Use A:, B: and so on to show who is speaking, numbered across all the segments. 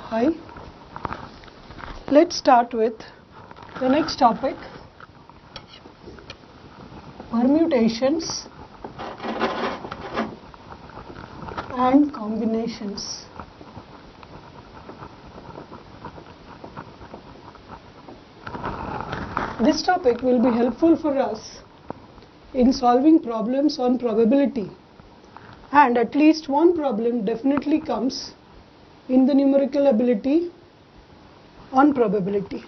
A: Hi. Let's start with the next topic, permutations and combinations. This topic will be helpful for us in solving problems on probability, and at least one problem definitely comes in the numerical ability on probability.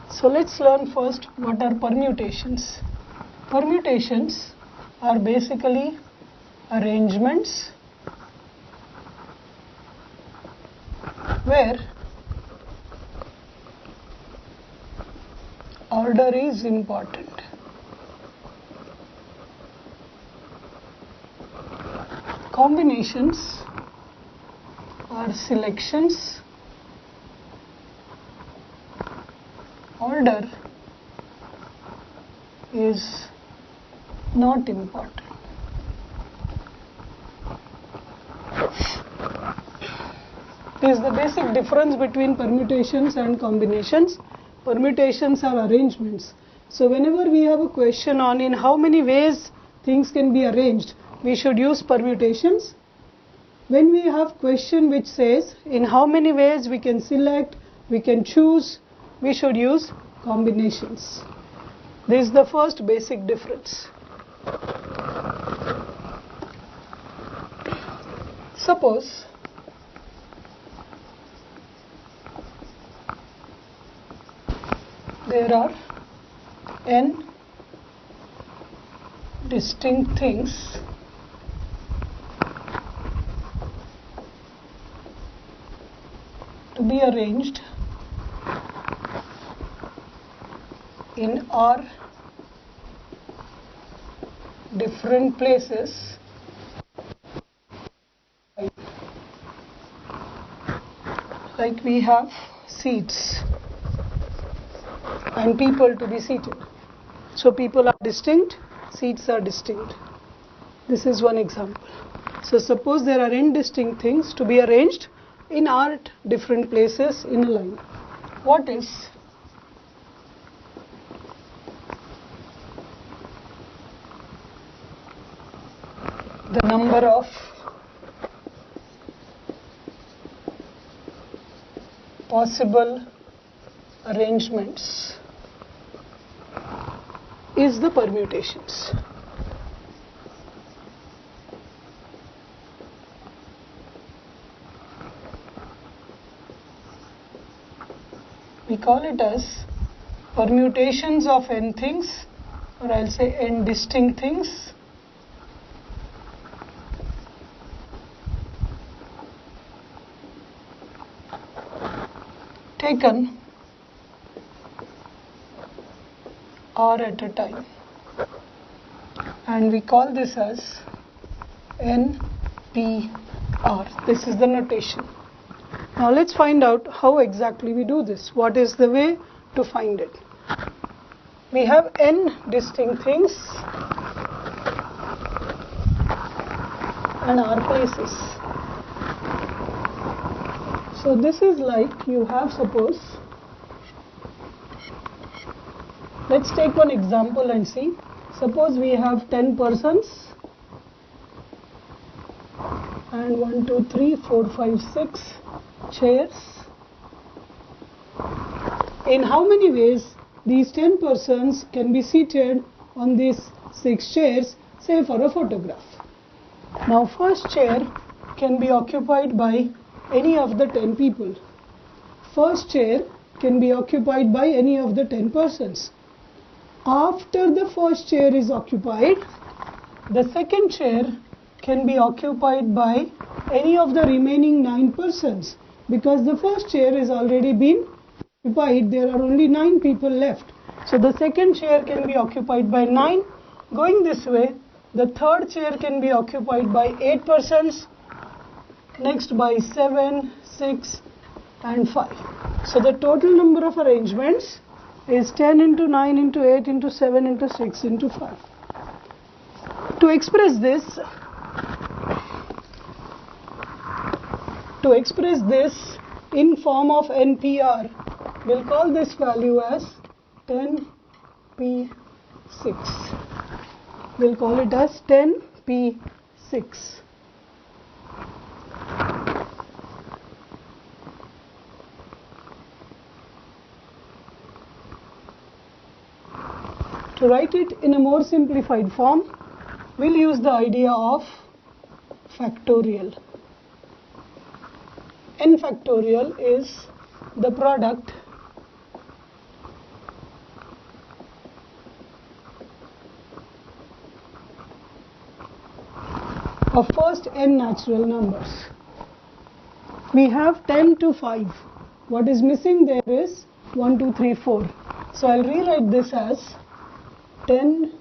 A: So let's learn first what are permutations. Permutations are basically arrangements where order is important. Combinations are selections. Order is not important. This is the basic difference between permutations and combinations. Permutations are arrangements. So whenever we have a question on in how many ways things can be arranged, we should use permutations. When we have question which says in how many ways we can select, we can choose, we should use combinations. This is the first basic difference. Suppose there are n distinct things to be arranged in r different places like we have seats and people to be seated. So people are distinct, seats are distinct. This is one example. So suppose there are n distinct things to be arranged in r different places in a line. What is the number of possible arrangements is the permutations. We call it as permutations of n things, or I'll say n distinct things taken r at a time, and we call this as NPR. This is the notation. Now let's find out how exactly we do this. What is the way to find it? We have n distinct things and r places. So this is like you have, suppose, let's take one example and see. Suppose we have 10 persons and 1, 2, 3, 4, 5, 6 chairs. In how many ways these 10 persons can be seated on these 6 chairs, say for a photograph? Now first chair can be occupied by any of the 10 people. First chair can be occupied by any of the 10 persons. After the first chair is occupied, the second chair can be occupied by any of the remaining 9 persons, because the first chair has already been occupied. There are only 9 people left. So the second chair can be occupied by 9. Going this way, the third chair can be occupied by 8 persons, next by 7, 6 and 5. So the total number of arrangements is 10 into 9 into 8 into 7 into 6 into 5. To express this, in form of NPR, we'll call this value as 10p6. We'll call it as 10p6. To write it in a more simplified form, we'll use the idea of factorial. N factorial is the product of first n natural numbers. We have 10 to 5. What is missing there is 1, 2, 3, 4. So I'll rewrite this as 10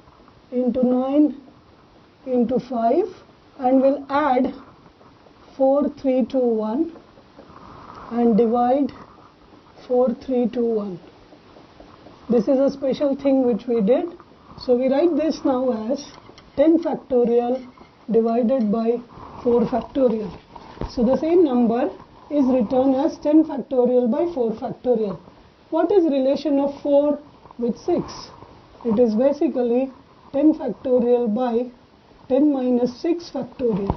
A: into 9 into 5, and we'll add 4, 3, 2, 1 and divide 4, 3, 2, 1. This is a special thing which we did. So we write this now as 10 factorial divided by 4 factorial. So the same number is written as 10 factorial by 4 factorial. What is relation of 4 with 6? It is basically 10 factorial by 10 minus 6 factorial.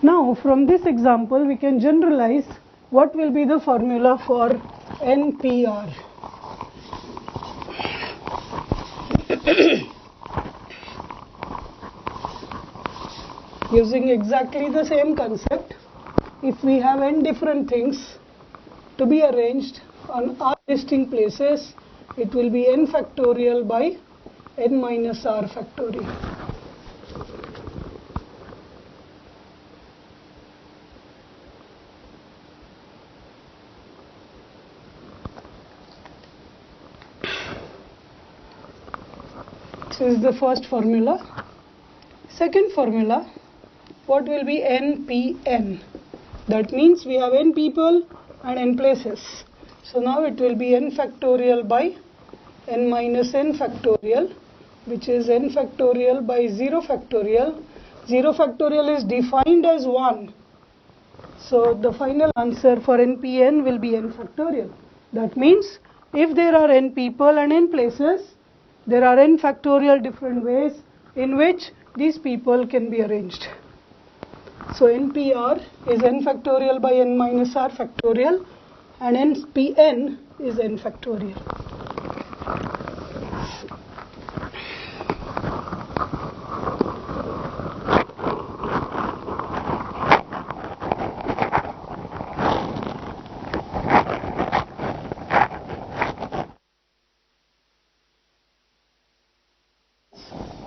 A: Now from this example we can generalize what will be the formula for NPR. Using exactly the same concept, if we have n different things to be arranged on r distinct places, it will be n factorial by n minus r factorial. This is the first formula. Second formula, what will be NPN? That means we have n people and n places. So now it will be n factorial by n minus n factorial, which is n factorial by 0 factorial. 0 factorial is defined as 1. So the final answer for NPN will be n factorial. That means if there are n people and n places, there are n factorial different ways in which these people can be arranged. So NPR is n factorial by n minus r factorial, and NPN is n factorial.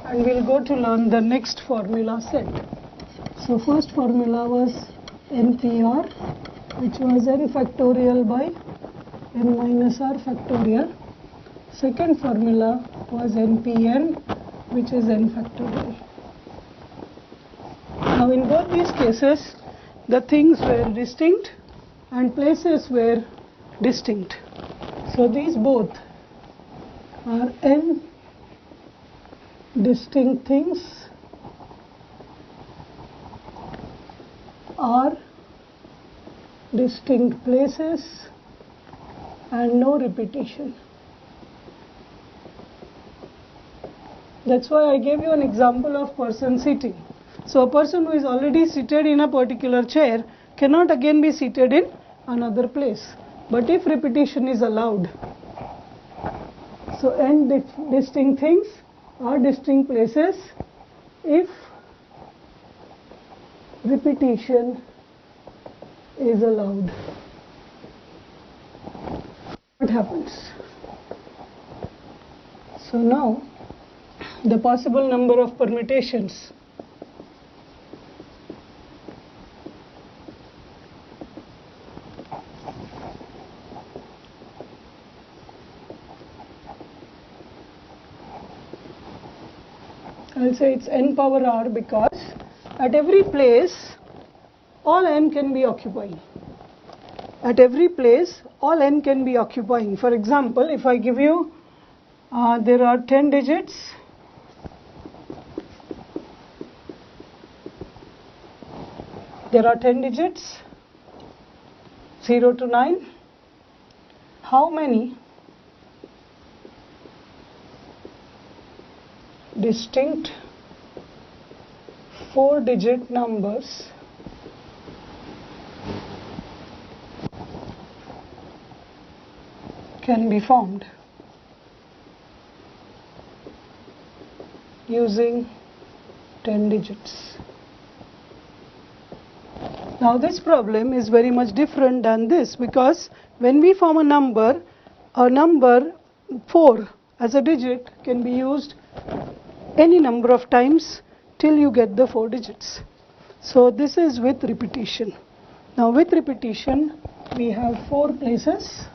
A: And we'll go to learn the next formula set. So first formula was NPR, which was n factorial by n minus r factorial. Second formula was NPN, which is n factorial. Now in both these cases, the things were distinct and places were distinct. So these both are n distinct things, are distinct places, and no repetition. That's why I gave you an example of person sitting. So a person who is already seated in a particular chair cannot again be seated in another place. But if repetition is allowed, so n distinct things are distinct places if repetition is allowed. What happens? So now the possible number of permutations. I'll say it's n power r because at every place all n can be occupying. At every place all n can be occupying. For example, if I give you there are 10 digits, 0 to 9. How many distinct 4-digit numbers can be formed using 10 digits? Now this problem is very much different than this, because when we form a number 4 as a digit can be used any number of times till you get the 4 digits. So this is with repetition. Now with repetition we have 4 places.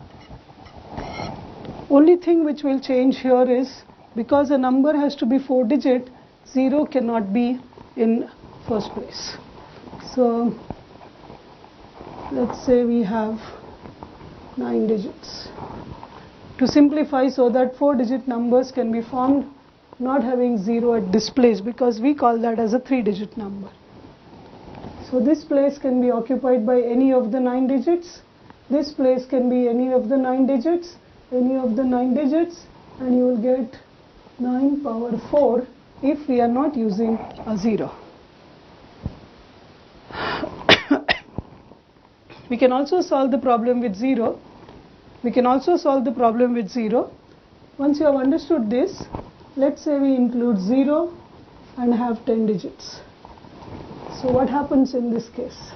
A: Only thing which will change here is, because a number has to be 4 digit, 0 cannot be in first place. So let's say we have 9 digits. To simplify, so that 4-digit numbers can be formed not having 0 at this place, because we call that as a 3-digit number. So this place can be occupied by any of the 9 digits. This place can be any of the 9 digits, and you will get 9 power 4 if we are not using a 0. We can also solve the problem with 0. Once you have understood this, let's say we include 0 and have 10 digits. So what happens in this case?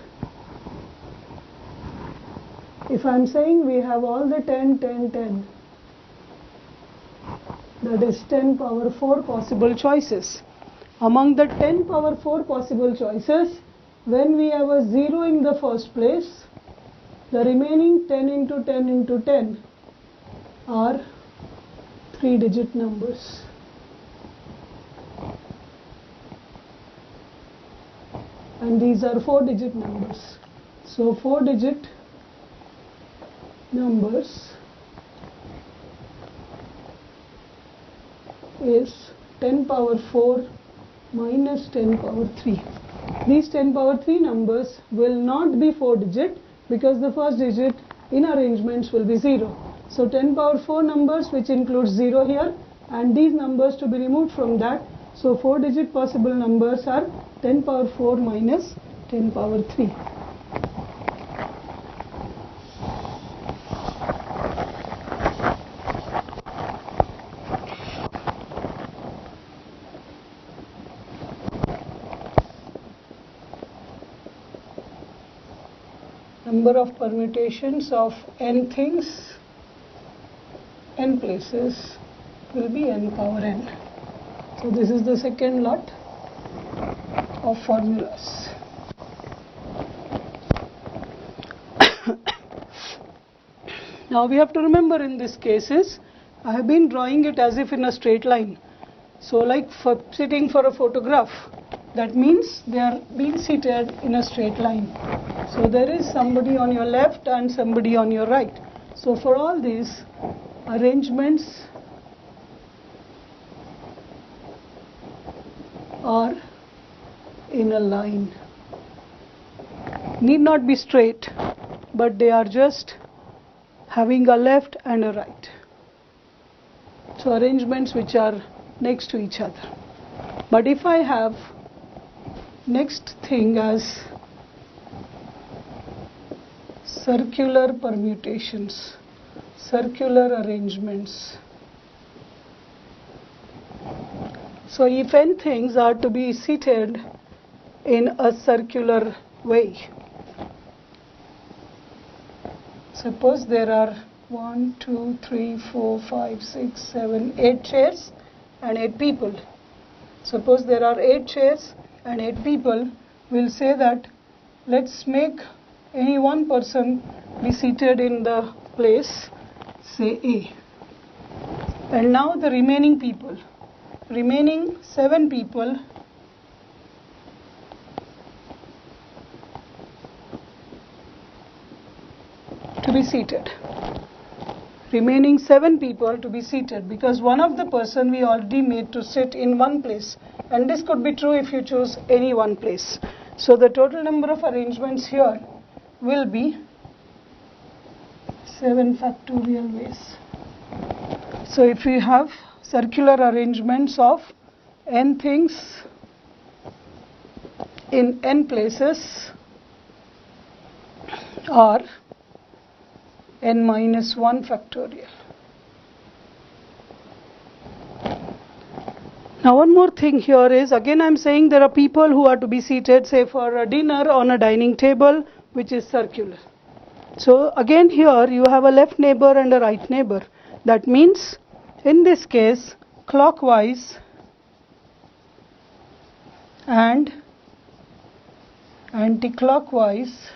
A: If I am saying we have all the 10, that is 10 power 4 possible choices. Among the 10 power 4 possible choices, when we have a 0 in the first place, the remaining 10 into 10 into 10 are 3-digit numbers. And these are 4-digit numbers. So 4-digit numbers is 10 power 4 minus 10 power 3. These 10 power 3 numbers will not be 4-digit, because the first digit in arrangements will be 0. So 10 power 4 numbers, which includes 0 here, and these numbers to be removed from that. So 4-digit possible numbers are 10 power 4 minus 10 power 3. Number of permutations of n things, n places, will be n power n. So this is the second lot of formulas. Now we have to remember in this cases, I have been drawing it as if in a straight line. So like for sitting for a photograph, that means they are being seated in a straight line. So there is somebody on your left and somebody on your right. So for all these arrangements are in a line. Need not be straight, but they are just having a left and a right. So arrangements which are next to each other. But if I have next thing as circular permutations, circular arrangements. So if n things are to be seated in a circular way, suppose there are 1, 2, 3, 4, 5, 6, 7, 8 chairs and 8 people. Suppose there are 8 chairs and 8 people. We'll say that let's make any one person be seated in the place, say A. And now the remaining people, remaining 7 people to be seated. Remaining 7 people to be seated, because one of the person we already made to sit in one place, and this could be true if you choose any one place. So the total number of arrangements here will be 7 factorial ways. So if we have circular arrangements of n things in n places or n minus 1 factorial. Now one more thing here is, again I am saying there are people who are to be seated, say for a dinner, on a dining table which is circular. So again here you have a left neighbor and a right neighbor. That means in this case clockwise and anti-clockwise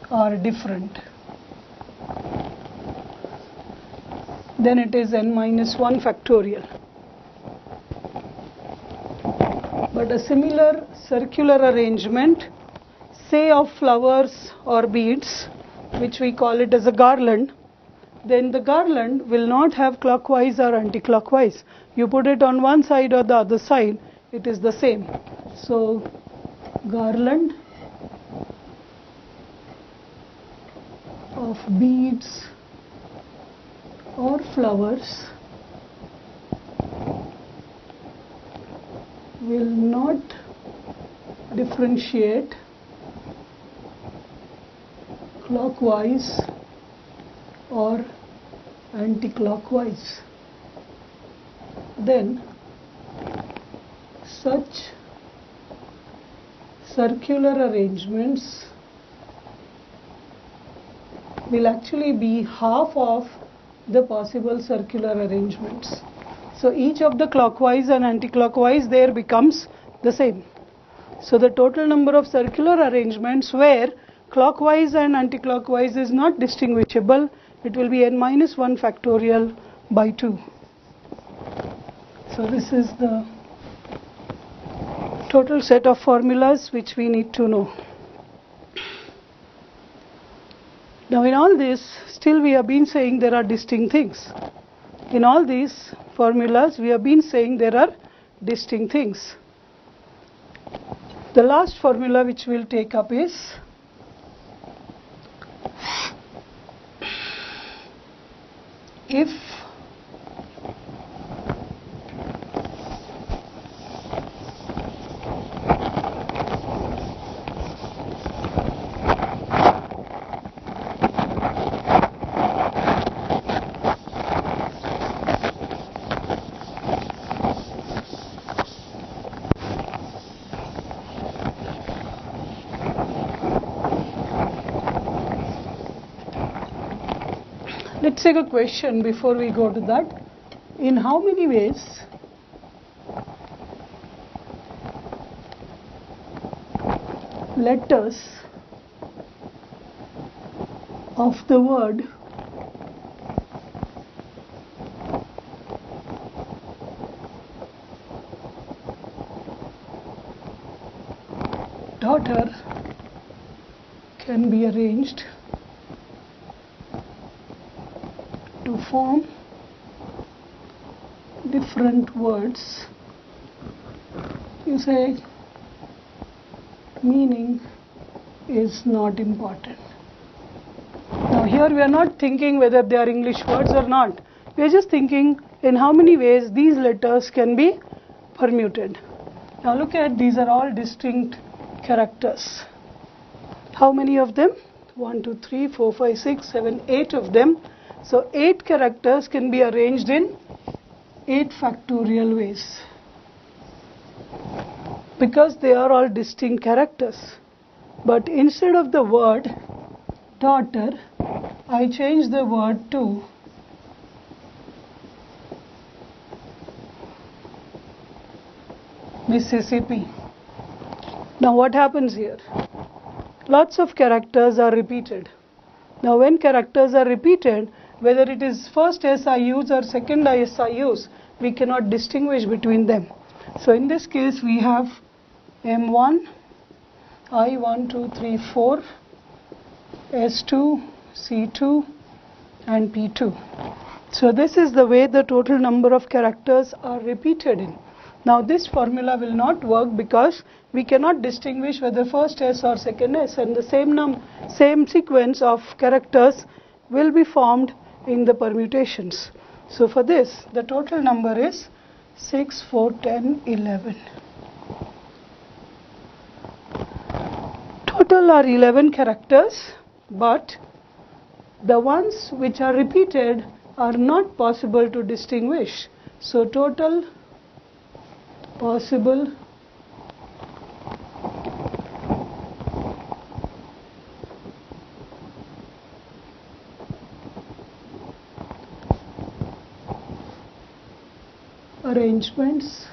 A: are different. Then it is n minus 1 factorial. But a similar circular arrangement, say of flowers or beads, which we call it as a garland, then the garland will not have clockwise or anti-clockwise. You put it on one side or the other side, it is the same. So garland of beads or flowers will not differentiate clockwise or anti-clockwise. Then such circular arrangements will actually be half of the possible circular arrangements. So each of the clockwise and anti-clockwise there becomes the same. So the total number of circular arrangements where clockwise and anti-clockwise is not distinguishable, it will be n minus 1 factorial by 2. So this is the total set of formulas which we need to know. Now in all this, still we have been saying there are distinct things. In all these formulas, we have been saying there are distinct things. The last formula which we will take up is if let's take a question before we go to that. In how many ways letters of the word daughter can be arranged to form different words? You say meaning is not important. Now here we are not thinking whether they are English words or not. We are just thinking in how many ways these letters can be permuted. Now look at, these are all distinct characters. How many of them? 1, 2, 3, 4, 5, 6, 7, 8 of them. So 8 characters can be arranged in 8 factorial ways, because they are all distinct characters. But instead of the word daughter, I change the word to Mississippi. Now what happens here? Lots of characters are repeated. Now when characters are repeated, whether it is first SIUs or second SIUs, we cannot distinguish between them. So in this case we have M1, I1, 2, 3, 4, S2, C2 and P2. So this is the way the total number of characters are repeated in. Now this formula will not work because we cannot distinguish whether first S or second S, and the same sequence of characters will be formed in the permutations. So for this, the total number is 6, 4, 10, 11. Total are 11 characters, but the ones which are repeated are not possible to distinguish. So total possible arrangements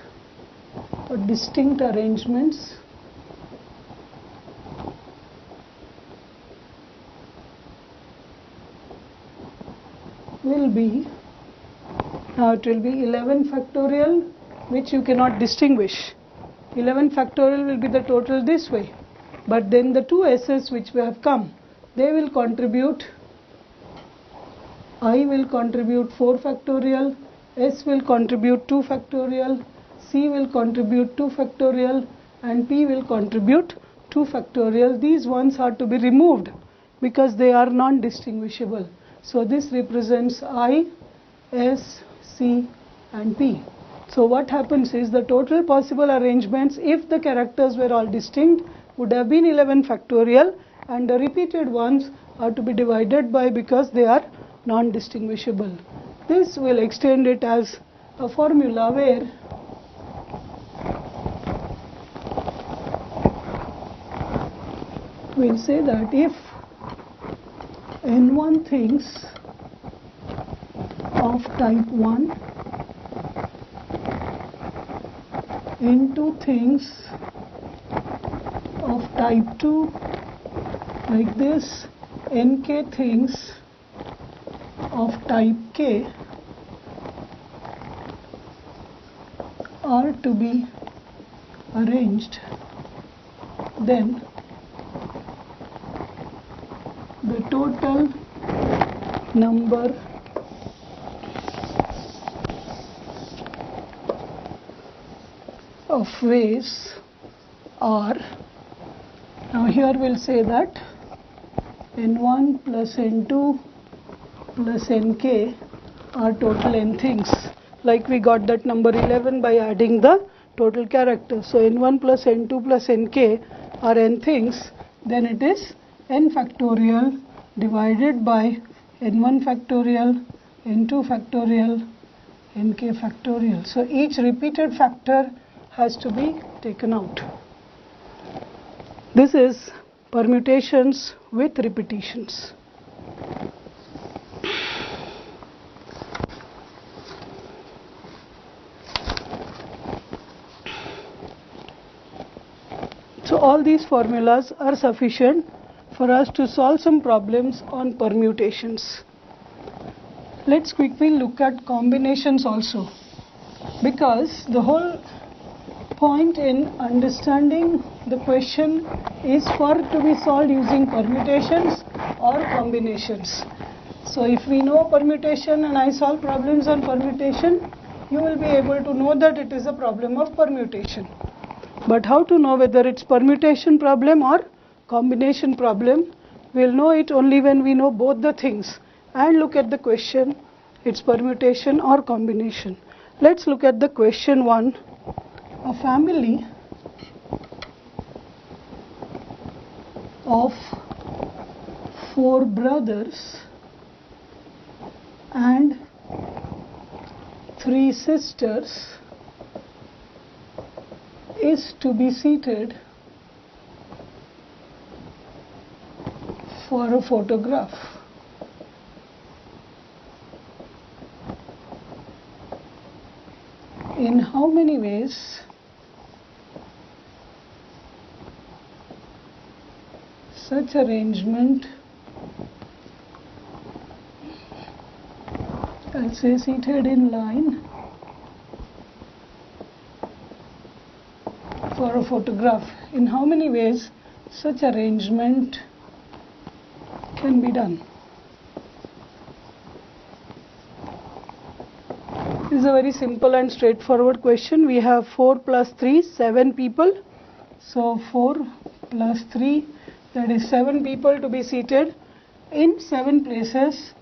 A: or distinct arrangements will be, now it will be 11 factorial, which you cannot distinguish. 11 factorial will be the total this way, but then the two S's which we have come, they will contribute, I will contribute 4 factorial, S will contribute 2 factorial, C will contribute 2 factorial, and P will contribute 2 factorial. These ones are to be removed because they are non-distinguishable. So this represents I, S, C and P. So what happens is the total possible arrangements, if the characters were all distinct, would have been 11 factorial, and the repeated ones are to be divided by because they are non-distinguishable. This will extend it as a formula where we'll say that if N1 things of type 1, N2 things of type 2 like this, Nk things of type K are to be arranged, then the total number of ways are, now here we'll say that N1 plus N2 plus Nk are total N things, like we got that number 11 by adding the total characters. So N1 plus N2 plus Nk are N things, then it is N factorial divided by N1 factorial, N2 factorial, Nk factorial. So each repeated factor has to be taken out. This is permutations with repetitions. So all these formulas are sufficient for us to solve some problems on permutations. Let's quickly look at combinations also, because the whole point in understanding the question is for to be solved using permutations or combinations. So if we know permutation and I solve problems on permutation, you will be able to know that it is a problem of permutation. But how to know whether it's permutation problem or combination problem? We'll know it only when we know both the things and look at the question, it's permutation or combination. Let's look at the question 1. A family of 4 brothers and 3 sisters is to be seated for a photograph. In how many ways such arrangement, I'll say seated in line for a photograph, in how many ways such arrangement can be done? is a very simple and straightforward question. We have 4 plus 3, 7 people. So 4 plus 3, that is 7 people to be seated in 7 places,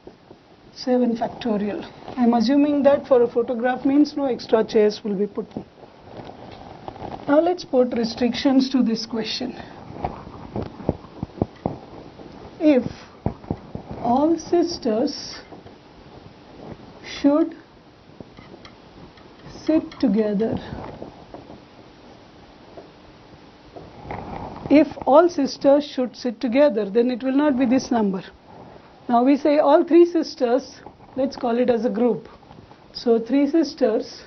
A: 7 factorial. I am assuming that for a photograph means no extra chairs will be put. Now let's put restrictions to this question. If all sisters should sit together, if all sisters should sit together, then it will not be this number. Now we say all 3 sisters, let's call it as a group. So 3 sisters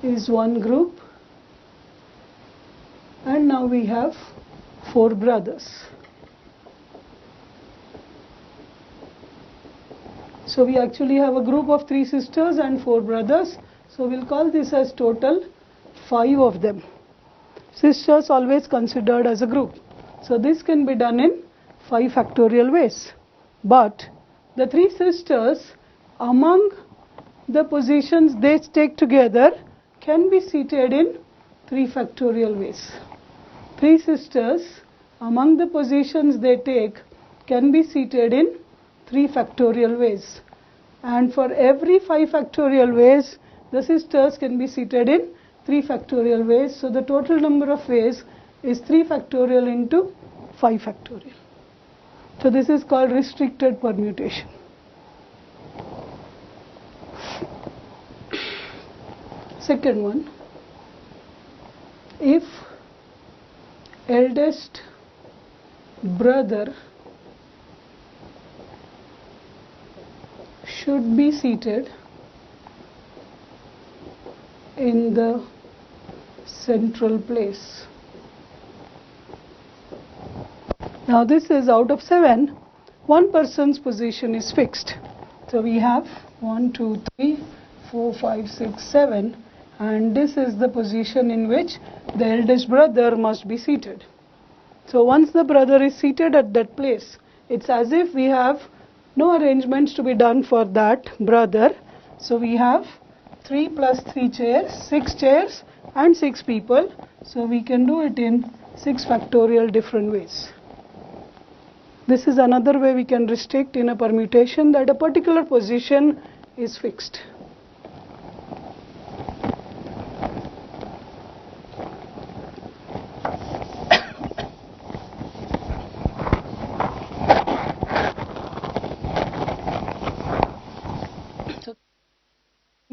A: is one group, and now we have 4 brothers. So we actually have a group of 3 sisters and 4 brothers. So we'll call this as total 5 of them. Sisters always considered as a group. So this can be done in 5 factorial ways. But the 3 sisters, among the positions they take together, can be seated in 3 factorial ways. 3 sisters, among the positions they take, can be seated in 3 factorial ways. And for every 5 factorial ways, the sisters can be seated in 3 factorial ways. So the total number of ways is 3 factorial into 5 factorial. So this is called restricted permutation. Second one, if eldest brother should be seated in the central place. Now this is out of 7, one person's position is fixed. So we have 1, 2, 3, 4, 5, 6, 7, and this is the position in which the eldest brother must be seated. So once the brother is seated at that place, it's as if we have no arrangements to be done for that brother. So we have 3 plus 3 chairs, 6 chairs and 6 people. So we can do it in 6 factorial different ways. This is another way we can restrict in a permutation, that a particular position is fixed.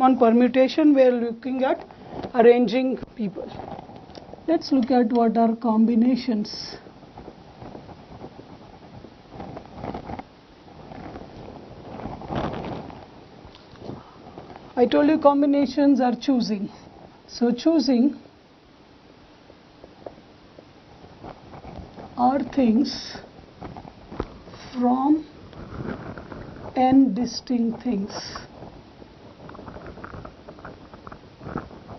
A: On permutation, we are looking at arranging people. Let's look at what are combinations. I told you combinations are choosing. So choosing are things from n distinct things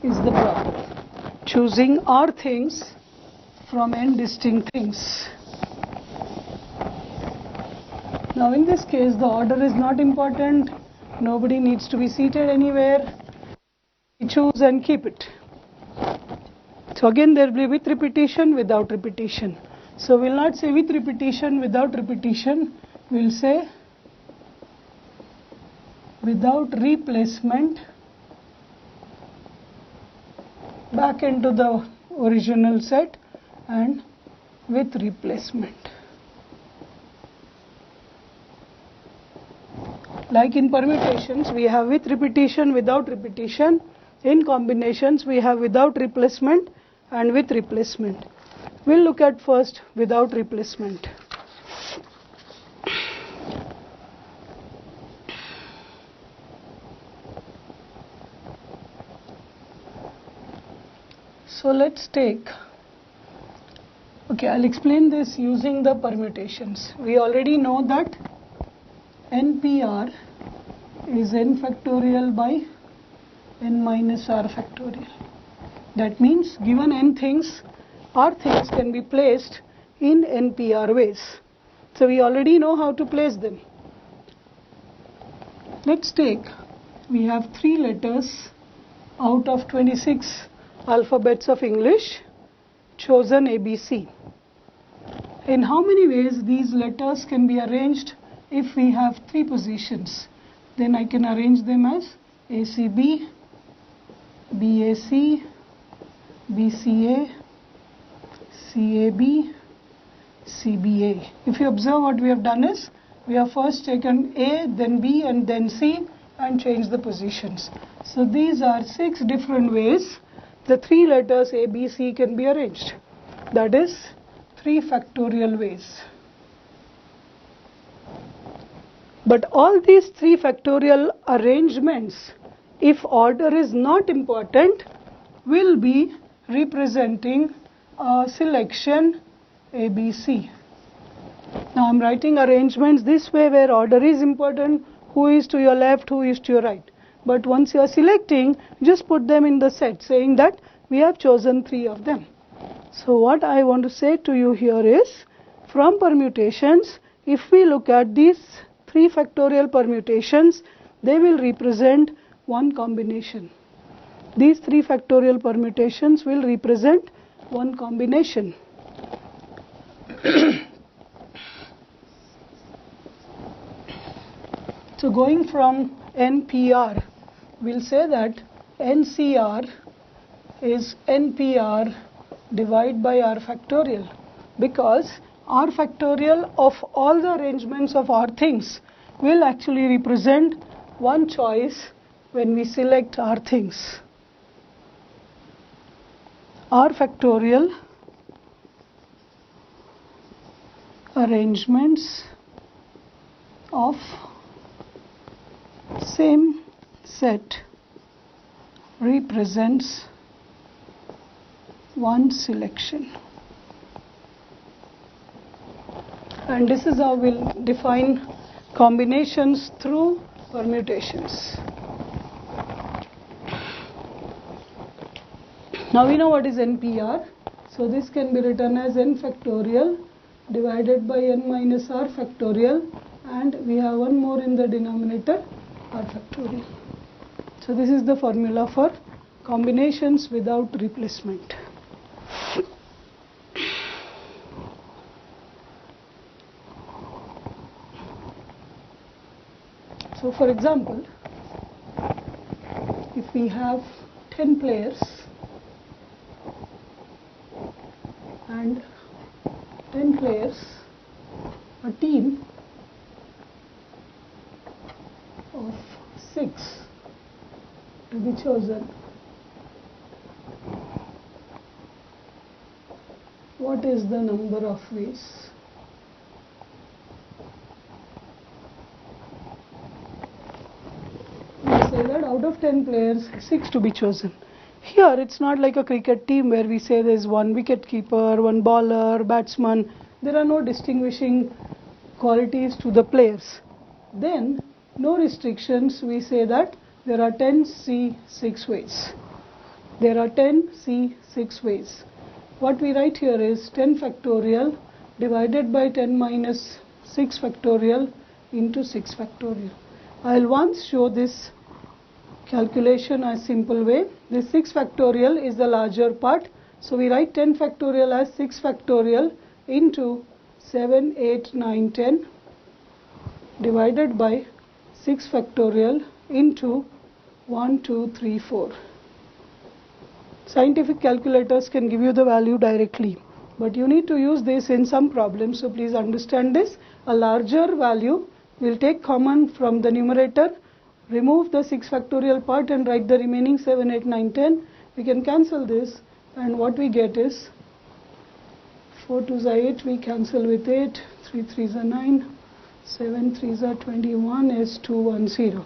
A: is the problem. Choosing are things from n distinct things. Now in this case the order is not important. Nobody needs to be seated anywhere. We choose and keep it. So again there will be with repetition, without repetition. So we will not say with repetition, without repetition. We will say without replacement back into the original set and with replacement. Like in permutations, we have with repetition, without repetition. In combinations, we have without replacement and with replacement. We'll look at first without replacement. So let's take, I'll explain this using the permutations. We already know that NPR is n factorial by n minus r factorial. That means given n things, r things can be placed in NPR ways. So we already know how to place them. Let's take we have 3 letters out of 26 alphabets of English, chosen ABC. In how many ways these letters can be arranged if we have 3 positions? Then I can arrange them as ACB, BAC, BCA, CAB, CBA. If you observe, what we have done is, we have first taken A, then B and then C and changed the positions. So these are 6 different ways the 3 letters A, B, C can be arranged. That is 3 factorial ways. But all these 3 factorial arrangements, if order is not important, will be representing a selection ABC. Now I am writing arrangements this way where order is important, who is to your left, who is to your right. But once you are selecting, just put them in the set, saying that we have chosen 3 of them. So what I want to say to you here is, from permutations, if we look at these 3 factorial permutations, they will represent one combination. These 3 factorial permutations will represent one combination. So going from NPR, we'll say that NCR is NPR divided by R factorial, because R factorial of all the arrangements of R things will actually represent one choice when we select R things. R factorial arrangements of same set represents one selection. And this is how we'll define combinations through permutations. Now we know what is NPR. So this can be written as n factorial divided by n minus r factorial, and we have one more in the denominator, r factorial. So this is the formula for combinations without replacement. So for example, if we have 10 players and 10 players, a team of 6 to be chosen, what is the number of ways? We say that out of 10 players, 6 to be chosen. Here it's not like a cricket team where we say there is one wicket keeper, one bowler, batsman. There are no distinguishing qualities to the players. Then no restrictions, we say that there are 10 C6 ways. There are 10 C6 ways. What we write here is 10 factorial divided by 10 minus 6 factorial into 6 factorial. I'll once show this calculation as simple way. This 6 factorial is the larger part. So we write 10 factorial as 6 factorial into 7, 8, 9, 10 divided by 6 factorial into 1, 2, 3, 4. Scientific calculators can give you the value directly, but you need to use this in some problems, so please understand this. A larger value will take common from the numerator, remove the 6 factorial part and write the remaining 7, 8, 9, 10. We can cancel this, and what we get is 4 2s are 8, we cancel with 8, 3 3s are 9, 7 3s are 21 is 210.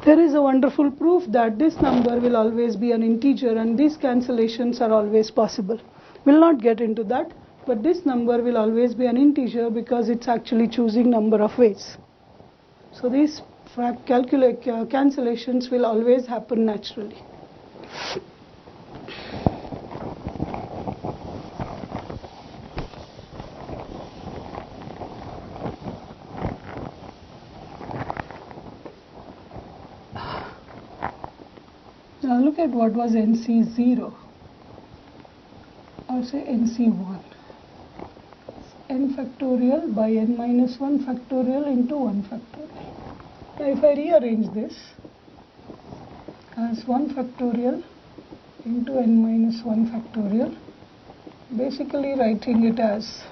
A: There is a wonderful proof that this number will always be an integer, and these cancellations are always possible. We'll not get into that, but this number will always be an integer because it's actually choosing number of ways. So these cancellations will always happen naturally. look at what was NC0 or say NC1. N factorial by n minus 1 factorial into 1 factorial. Now if I rearrange this as 1 factorial into n minus 1 factorial, basically writing it as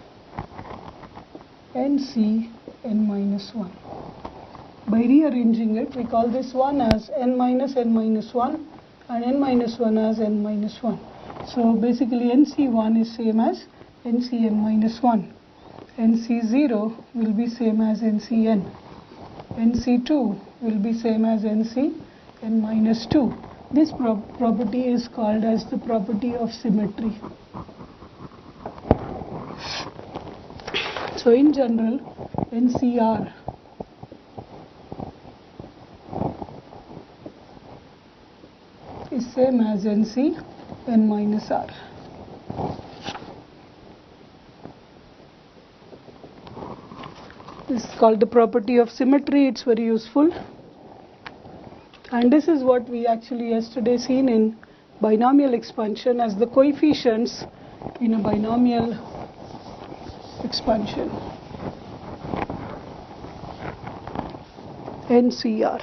A: NC n minus 1. By rearranging it, we call this one as n minus 1 and n minus 1 as n minus 1. So basically NC1 is same as NCn minus 1. NC0 will be same as NCn. NC2 will be same as NCn minus 2. This property is called as the property of symmetry. So in general, NCR is same as NC n minus R. This is called the property of symmetry. It's very useful. And this is what we actually yesterday seen in binomial expansion as the coefficients in a binomial expansion. NCR.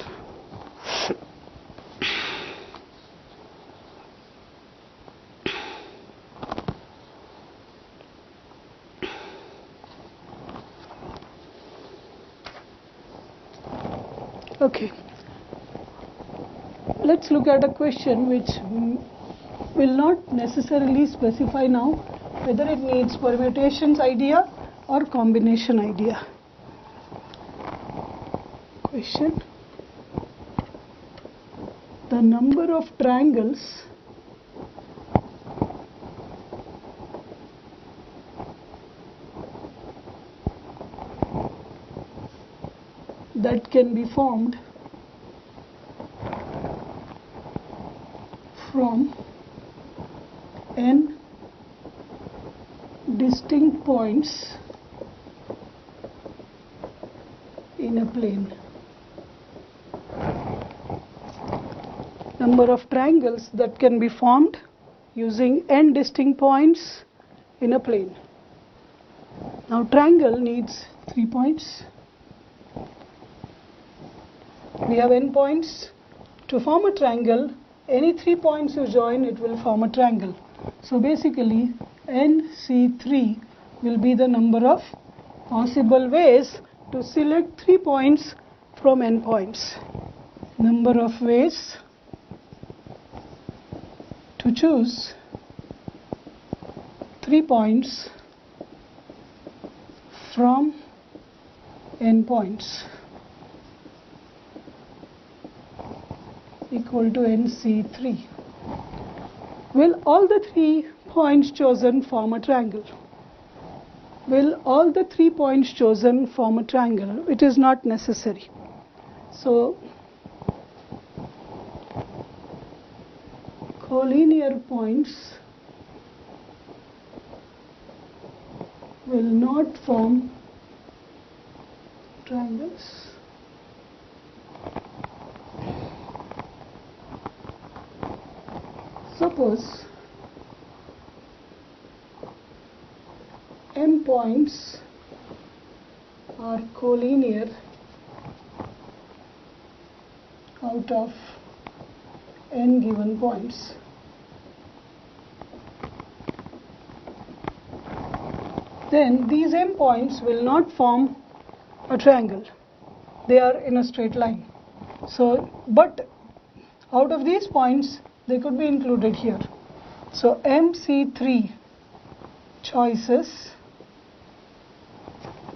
A: Okay, let's look at a question which will not necessarily specify now whether it needs permutations idea or combination idea. Question: the number of triangles that can be formed from n distinct points in a plane. Number of triangles that can be formed using n distinct points in a plane. Now triangle needs 3 points. We have n points. To form a triangle, any 3 points you join, it will form a triangle. So basically, NC3 will be the number of possible ways to select 3 points from n points. Number of ways to choose 3 points from n points equal to NC3. Will all the 3 points chosen form a triangle? Will all the 3 points chosen form a triangle? It is not necessary. So, collinear points will not form triangles. Suppose m points are collinear out of n given points. Then these m points will not form a triangle. They are in a straight line. So, but out of these points, they could be included here. So MC3 choices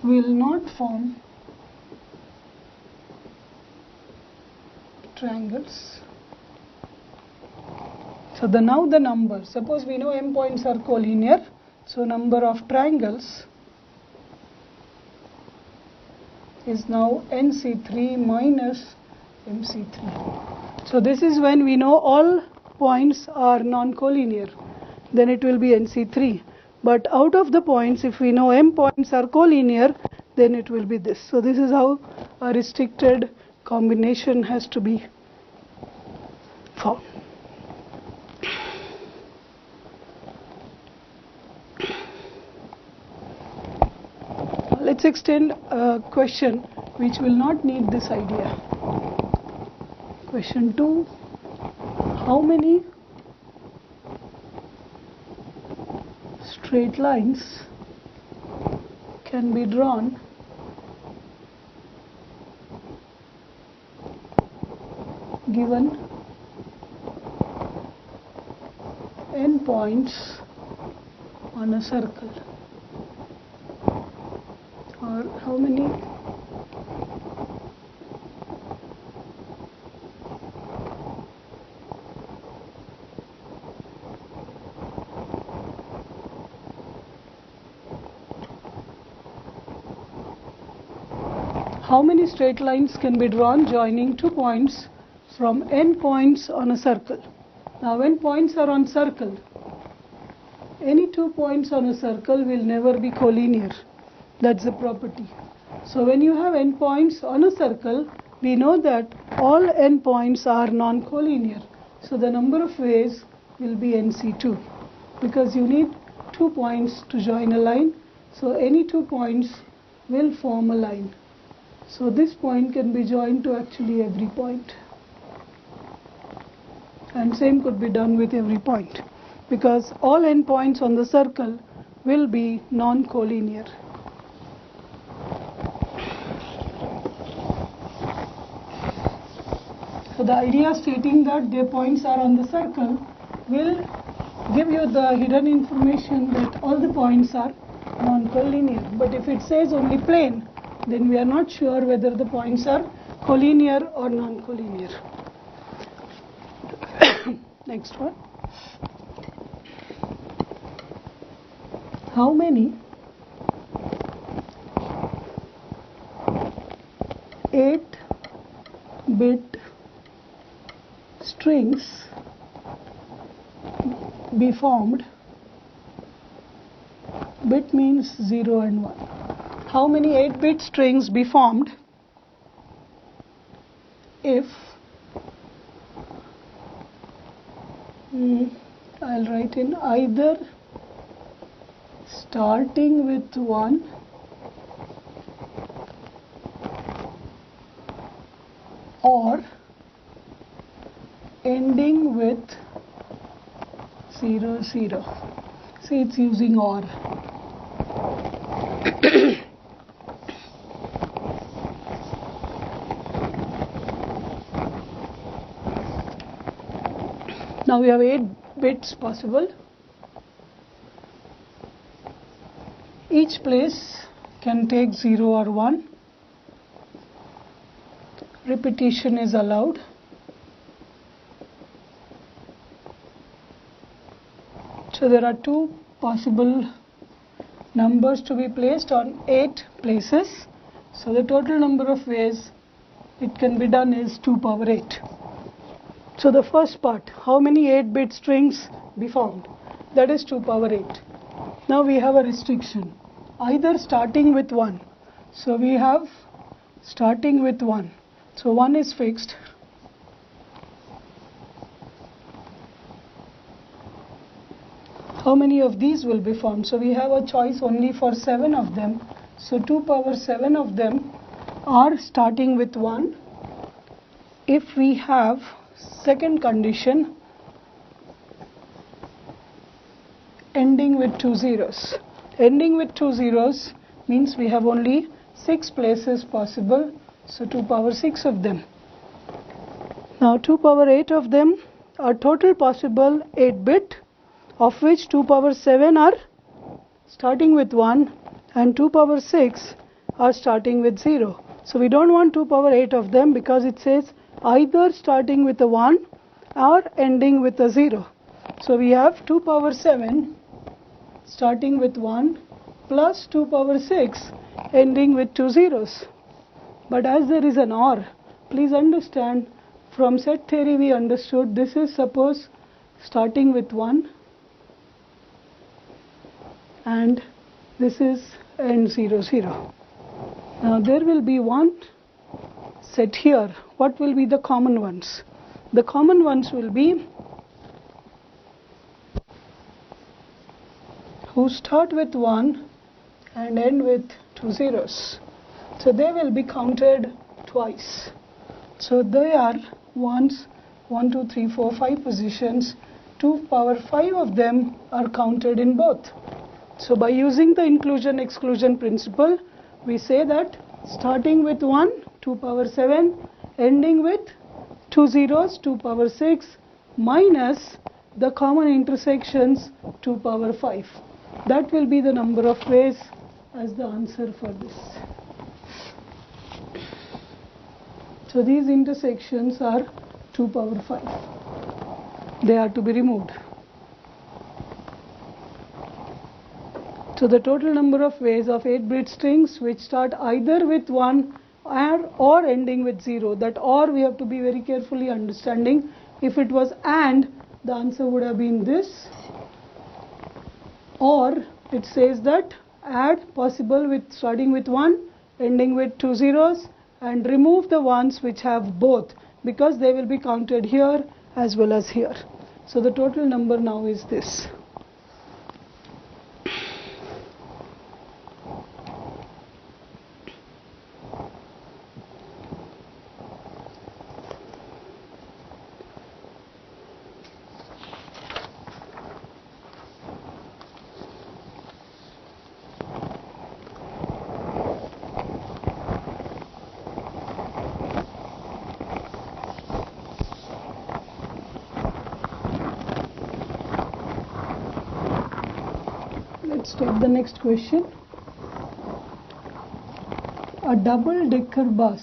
A: will not form triangles. So now the number, suppose we know m points are collinear, so number of triangles is now NC3 minus MC3. So this is when we know all points are non-collinear, then it will be NC3. But out of the points, if we know m points are collinear, then it will be this. So this is how a restricted combination has to be formed. Let's extend a question which will not need this idea. Question 2. How many straight lines can be drawn given n points on a circle, or how many straight lines can be drawn joining 2 points from n points on a circle. Now when points are on circle, any 2 points on a circle will never be collinear. That's the property. So when you have n points on a circle, we know that all n points are non-collinear. So the number of ways will be NC2, because you need 2 points to join a line. So any 2 points will form a line. So this point can be joined to actually every point. And same could be done with every point, because all n points on the circle will be non-collinear. So the idea stating that their points are on the circle will give you the hidden information that all the points are non-collinear. But if it says only plane, then we are not sure whether the points are collinear or non-collinear. Next one. How many 8-bit strings be formed? Bit means 0 and 1. How many 8-bit strings be formed if I'll write in either starting with 1 or ending with 0, 0. See, it's using OR. Now we have 8 bits possible. Each place can take 0 or 1. Repetition is allowed. So there are 2 possible numbers to be placed on 8 places. So the total number of ways it can be done is 2 power 8. So the first part, how many 8-bit strings be formed? That is 2 power 8. Now we have a restriction, either starting with 1. So we have starting with 1. So 1 is fixed. How many of these will be formed? So we have a choice only for 7 of them. So 2 power 7 of them are starting with 1. If we have second condition, ending with 2 zeros. Ending with 2 zeros means we have only 6 places possible, so 2 power 6 of them. Now 2 power 8 of them are total possible 8-bit, of which 2 power 7 are starting with 1 and 2 power 6 are starting with 0. So we don't want 2 power 8 of them, because it says either starting with a 1 or ending with a 0. So we have 2 power 7 starting with 1 plus 2 power 6 ending with 2 zeros. But as there is an OR, please understand, from set theory we understood this is suppose starting with 1 and this is end 0, 0. Now there will be one set here. What will be the common ones? The common ones will be who start with 1 and end with 2 zeros. So they will be counted twice. So they are 1, 2, 3, 4, 5 positions. 2 power 5 of them are counted in both. So by using the inclusion exclusion principle, we say that starting with 1, 2 power 7, ending with 2 zeros, 2 power 6, minus the common intersections 2 power 5. That will be the number of ways as the answer for this. So these intersections are 2 power 5. They are to be removed. So the total number of ways of 8-bit strings which start either with 1 or ending with 0. That or we have to be very carefully understanding. If it was and, the answer would have been this. Or it says that add possible with starting with 1, ending with 2 zeros, and remove the ones which have both, because they will be counted here as well as here. So the total number now is this. Let's take the next question. A double-decker bus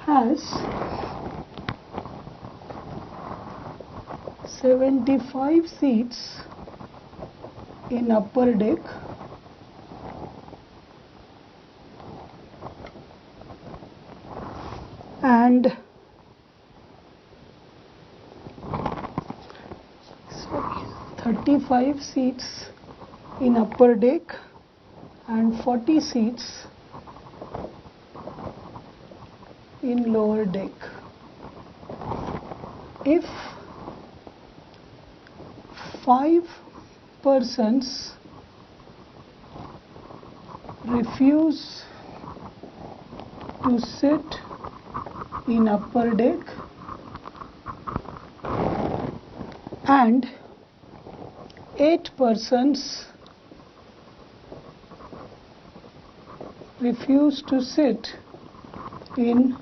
A: has 75 seats in upper deck and 35 seats in upper deck and 40 seats in lower deck. If 5 persons refuse to sit in upper deck and 8 persons refuse to sit in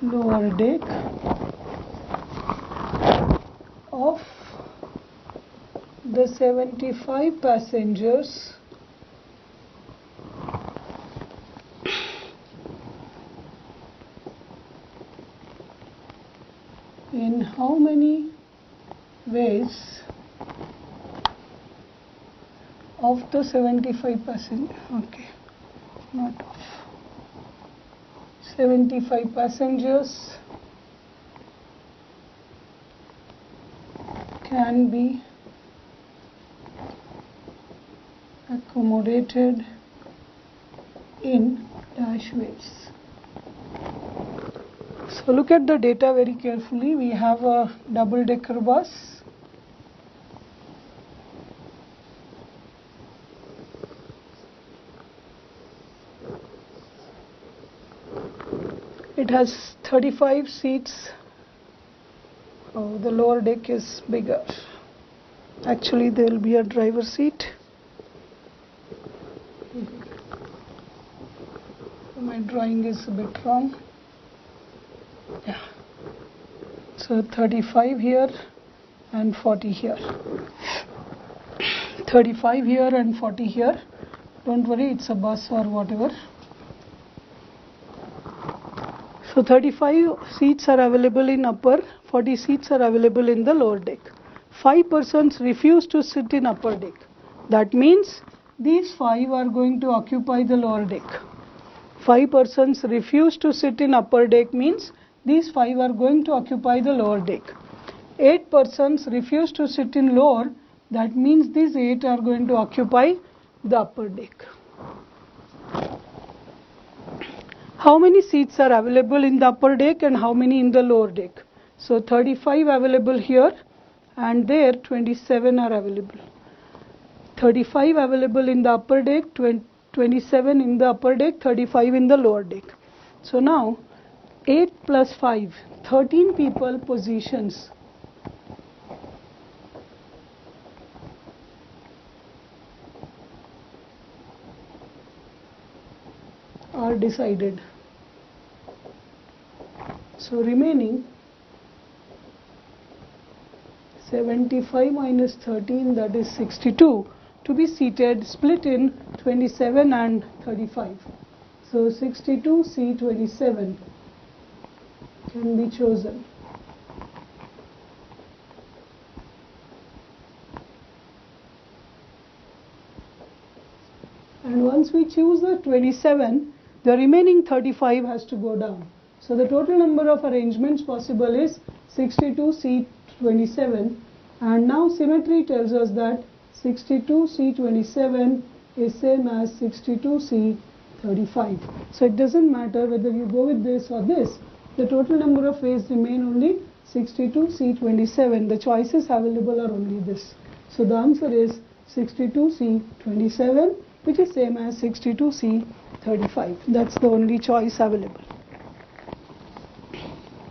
A: lower deck, of the 75 passengers, in how many ways of the 75 passengers, not of 75 passengers can be accommodated in dash ways. So look at the data very carefully. We have a double-decker bus. It has 35 seats. Oh, the lower deck is bigger. Actually, there will be a driver seat. My drawing is a bit wrong. Yeah. So 35 here and 40 here. 35 here and 40 here. Don't worry, it's a bus or whatever. So 35 seats are available in upper, 40 seats are available in the lower deck. 5 persons refuse to sit in upper deck. That means these 5 are going to occupy the lower deck. 5 persons refuse to sit in upper deck means these 5 are going to occupy the lower deck. 8 persons refuse to sit in lower, that means these 8 are going to occupy the upper deck. How many seats are available in the upper deck and how many in the lower deck? So 35 available here and there 27 are available. 35 available in the upper deck, 27 in the upper deck, 35 in the lower deck. So now 8 plus 5, 13 people positions are decided. So remaining 75 minus 13, that is 62, to be seated, split in 27 and 35. So 62C27 can be chosen. And once we choose the 27, the remaining 35 has to go down. So the total number of arrangements possible is 62C27, and now symmetry tells us that 62C27 is same as 62C35. So it doesn't matter whether you go with this or this, the total number of ways remain only 62C27. The choices available are only this. So the answer is 62C27, which is same as 62C35. That's the only choice available.